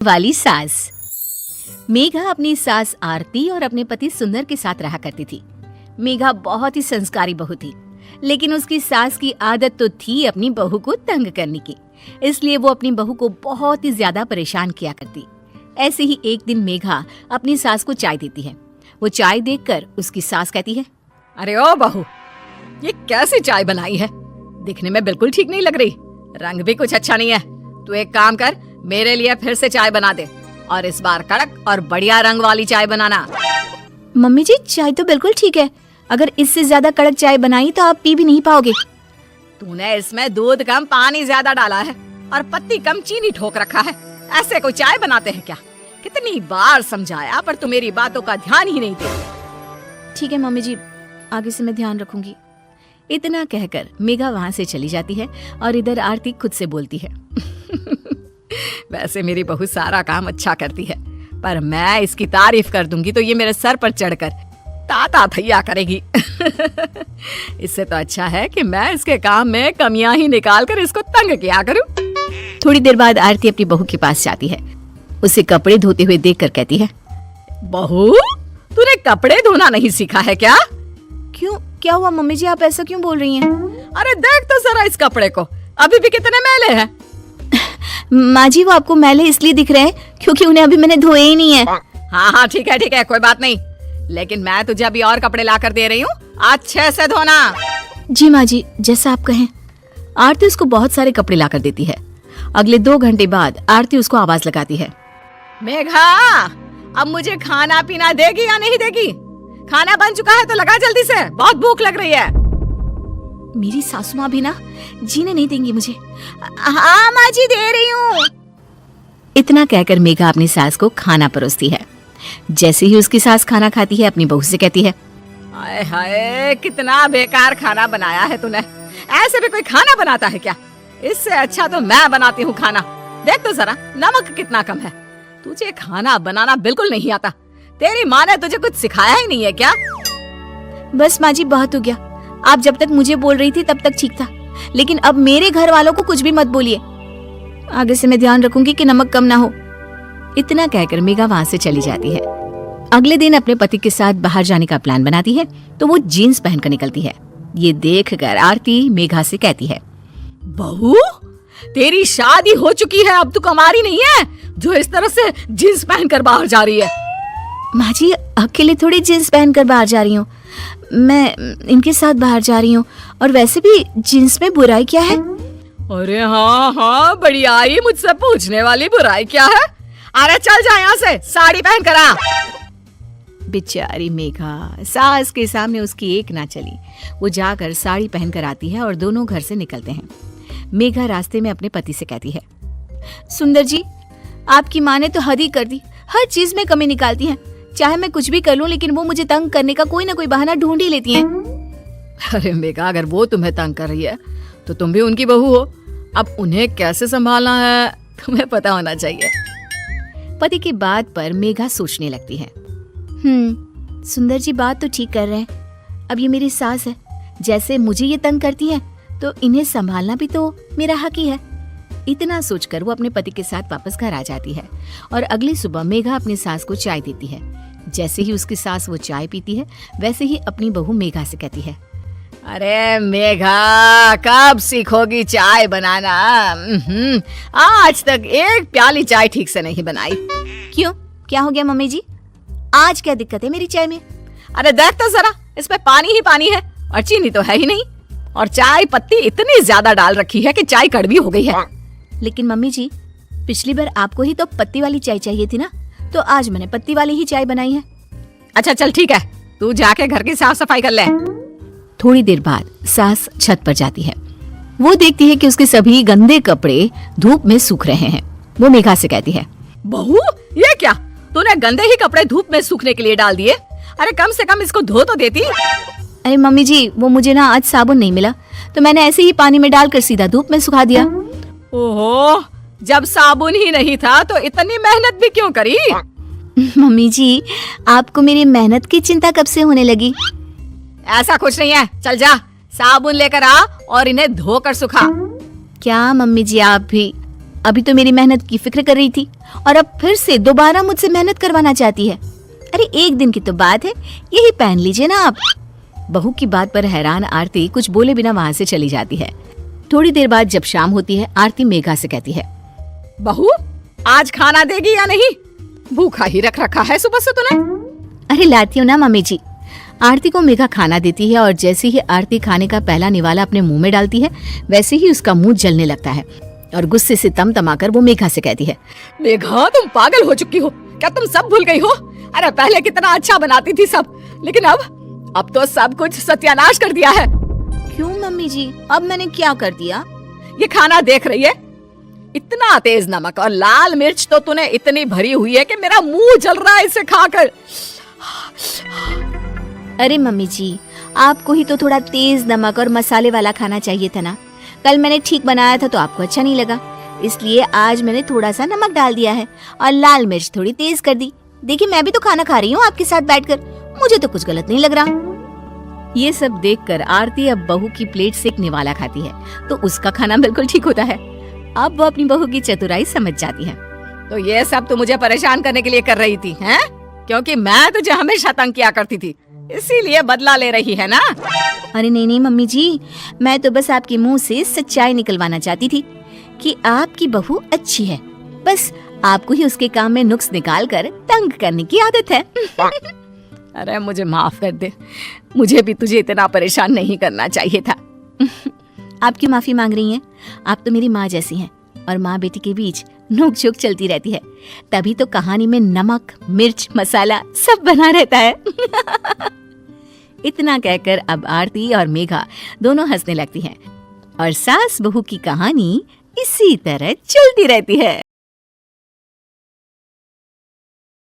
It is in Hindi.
वाली सास। मेघा अपनी सास आरती और अपने पति सुंदर के साथ रहा करती थी। मेघा बहुत ही संस्कारी बहू थी, लेकिन उसकी सास की आदत तो थी अपनी बहू को तंग करने की, इसलिए वो अपनी बहू को बहुत ही ज्यादा परेशान किया करती। ऐसे ही एक दिन मेघा अपनी सास को चाय देती है। वो चाय देखकर उसकी सास कहती है, अरे ओ बहू, ये कैसी चाय बनाई है? दिखने में बिल्कुल ठीक नहीं लग रही, रंग भी कुछ अच्छा नहीं है। तू एक काम कर, मेरे लिए फिर से चाय बना दे और इस बार कड़क और बढ़िया रंग वाली चाय बनाना। मम्मी जी, चाय तो बिल्कुल ठीक है, अगर इससे ज्यादा कड़क चाय बनाई तो आप पी भी नहीं पाओगे। तूने इसमें दूध कम पानी ज्यादा डाला है और पत्ती कम चीनी ठोक रखा है। ऐसे कोई चाय बनाते हैं क्या? कितनी बार समझाया पर तू मेरी बातों का ध्यान ही नहीं देती। ठीक है मम्मी जी, आगे से मैं ध्यान रखूंगी। इतना कहकर मेघा वहाँ से चली जाती है और इधर आरती खुद से बोलती है, वैसे मेरी बहू सारा काम अच्छा करती है, पर मैं इसकी तारीफ कर दूंगी तो ये मेरे सर पर चढ़कर ताता थैया करेगी। इससे तो अच्छा है कि मैं इसके काम में कमियां ही निकाल कर इसको तंग किया करूं। थोड़ी देर बाद आरती अपनी बहू के पास जाती है। उसे कपड़े धोते हुए देखकर कहती है, बहू, तूने कपड़े धोना नहीं सीखा है क्या? क्यों, क्या हुआ मम्मी जी, आप ऐसा क्यों बोल रही हैं? अरे देख तो जरा इस कपड़े को, अभी भी कितने मैले हैं। माँ जी, वो आपको मैले इसलिए दिख रहे हैं क्योंकि उन्हें अभी मैंने धोए ही नहीं है। हाँ ठीक है, कोई बात नहीं, लेकिन मैं तुझे अभी और कपड़े ला कर दे रही हूँ, अच्छे से धोना। जी माँ जी, जैसा आप कहें। आरती उसको बहुत सारे कपड़े ला कर देती है। अगले 2 घंटे बाद आरती उसको आवाज लगाती है, मेघा, अब मुझे खाना पीना देगी या नहीं देगी? खाना बन चुका है तो लगा जल्दी से, बहुत भूख लग रही है। मेरी सासू माँ भी ना जीने नहीं देंगी मुझे। हाँ माँ जी, दे रही हूँ। इतना कहकर मेघा अपनी सास को खाना परोसती है। जैसे ही उसकी सास खाना खाती है, अपनी बहू से कहती है, हाय हाय, कितना बेकार खाना बनाया है तूने। ऐसे भी कोई खाना बनाता है क्या? इससे अच्छा तो मैं बनाती हूँ खाना। देख तो जरा, नमक कितना कम है। तुझे खाना बनाना बिल्कुल नहीं आता। तेरी माँ ने तुझे कुछ सिखाया ही नहीं है क्या? बस माँ जी, बहुत हो गया। आप जब तक मुझे बोल रही थी तब तक ठीक था, लेकिन अब मेरे घर वालों को कुछ भी मत बोलिए। आगे से मैं ध्यान रखूंगी कि नमक कम ना हो। इतना कहकर मेघा वहाँ से चली जाती है। अगले दिन अपने पति के साथ बाहर जाने का प्लान बनाती है तो वो जीन्स पहनकर निकलती है। ये देखकर आरती मेघा से कहती है, बहू, तेरी शादी हो चुकी है, अब तू कुंवारी नहीं है जो इस तरह से जीन्स पहनकर बाहर जा रही है। माँ जी, अकेले थोड़ी जीन्स पहनकर बाहर जा रही हूँ, मैं इनके साथ बाहर जा रही हूँ। और वैसे भी जीन्स में बुराई क्या है? अरे हाँ, बढ़िया आई, मुझसे पूछने वाली बुराई क्या है? अरे चल जा यहाँ से, साड़ी पहन कर आ। बेचारी मेघा, सास के सामने उसकी एक ना चली। वो जाकर साड़ी पहनकर आती है और दोनों घर से निकलते हैं। मेघा रास्ते में अपने पति से कहती है, सुंदर जी, आपकी माँ ने तो हद ही कर दी, हर चीज में कमी निकालती हैं। चाहे मैं कुछ भी कर लूं, लेकिन वो मुझे तंग करने का कोई ना कोई बहाना ढूंढ ही लेती हैं। अरे मेघा, अगर वो तुम्हें तंग कर रही है तो तुम भी उनकी बहू हो। अब उन्हें कैसे संभालना है तुम्हें पता होना चाहिए। पति की बात पर मेघा सोचने लगती है, सुंदर जी बात तो ठीक कर रहे हैं। अब ये मेरी सास है, जैसे मुझे ये तंग करती है तो इन्हें संभालना भी तो मेरा हक ही है। इतना सोचकर वो अपने पति के साथ वापस घर आ जाती है और अगली सुबह मेघा अपनी सास को चाय देती है। जैसे ही उसकी सास वो चाय पीती है, वैसे ही अपनी बहू मेघा से कहती है, अरे मेघा, कब सीखोगी चाय बनाना? आज तक एक प्याली चाय ठीक से नहीं बनाई। क्यों, क्या हो गया मम्मी जी? आज क्या दिक्कत है मेरी चाय में? अरे देख तो जरा, इसमें पानी ही पानी है और चीनी तो है ही नहीं, और चाय पत्ती इतनी ज्यादा डाल रखी है कि चाय कड़वी हो गई है। लेकिन मम्मी जी, पिछली बार आपको ही तो पत्ती वाली चाय चाहिए थी ना, तो आज मैंने पत्ती वाली ही चाय बनाई है। अच्छा चल ठीक है, तू जाके घर की साफ सफाई कर ले। थोड़ी देर बाद सास छत पर जाती है। वो देखती है कि उसके सभी गंदे कपड़े धूप में सूख रहे हैं। वो मेघा से कहती है, बहू, ये क्या, तूने गंदे ही कपड़े धूप में सूखने के लिए डाल दिए? अरे कम से कम इसको धो तो देती। अरे मम्मी जी, वो मुझे ना आज साबुन नहीं मिला, तो मैंने ऐसे ही पानी में डालकर सीधा धूप में सुखा दिया। ओहो, जब साबुन ही नहीं था तो इतनी मेहनत भी क्यों करी? मम्मी जी, आपको मेरी मेहनत की चिंता कब से होने लगी? ऐसा कुछ नहीं है, चल जा, साबुन लेकर आ और इन्हें धोकर सुखा। क्या मम्मी जी, आप भी? अभी तो मेरी मेहनत की फिक्र कर रही थी और अब फिर से दोबारा मुझसे मेहनत करवाना चाहती है। अरे एक दिन की तो बात है, यही पहन लीजिए ना आप। बहू की बात पर हैरान आरती कुछ बोले बिना वहाँ से चली जाती है। थोड़ी देर बाद जब शाम होती है, आरती मेघा से कहती है, बहू आज खाना देगी या नहीं? भूखा ही रख रखा है सुबह से तूने। अरे लाती हूँ ना मम्मी जी। आरती को मेघा खाना देती है और जैसे ही आरती खाने का पहला निवाला अपने मुंह में डालती है, वैसे ही उसका मुंह जलने लगता है और गुस्से से तमतमाकर वो मेघा से कहती है, मेघा तुम पागल हो चुकी हो क्या? तुम सब भूल गई हो? अरे पहले कितना अच्छा बनाती थी सब, लेकिन अब तो सब कुछ सत्यानाश कर दिया है। क्यों मम्मी जी, अब मैंने क्या कर दिया? ये खाना देख रही है, इतना तेज नमक और लाल मिर्च तो तूने इतनी भरी हुई है कि मेरा मुंह जल रहा है इसे खाकर। अरे मम्मी जी, आपको ही तो थोड़ा तेज नमक और मसाले वाला खाना चाहिए था ना। कल मैंने ठीक बनाया था तो आपको अच्छा नहीं लगा, इसलिए आज मैंने थोड़ा सा नमक डाल दिया है और लाल मिर्च थोड़ी तेज कर दी। देखिए मैं भी तो खाना खा रही हूँ आपके साथ बैठकर, मुझे तो कुछ गलत नहीं लग रहा। ये सब देखकर आरती अब बहू की प्लेट से एक निवाला खाती है तो उसका खाना बिल्कुल ठीक होता है। अब वो अपनी बहू की चतुराई समझ जाती है। तो ये सब तू मुझे परेशान करने के लिए कर रही थी हैं? क्योंकि मैं तुझे हमेशा तंग किया करती थी, इसीलिए बदला ले रही है ना? अरे नहीं नहीं मम्मी जी, मैं तो बस आपके मुंह से सच्चाई निकलवाना चाहती थी कि आपकी बहू अच्छी है, बस आपको ही उसके काम में नुक्स निकाल कर तंग करने की आदत है। अरे मुझे माफ कर दे, मुझे भी तुझे इतना परेशान नहीं करना चाहिए था। आप क्यों माफी मांग रही हैं? आप तो मेरी माँ जैसी हैं और माँ बेटी के बीच नोक झोंक चलती रहती है, तभी तो कहानी में नमक मिर्च मसाला सब बना रहता है। इतना कहकर अब आरती और मेघा दोनों हंसने लगती हैं और सास बहू की कहानी इसी तरह चलती रहती है।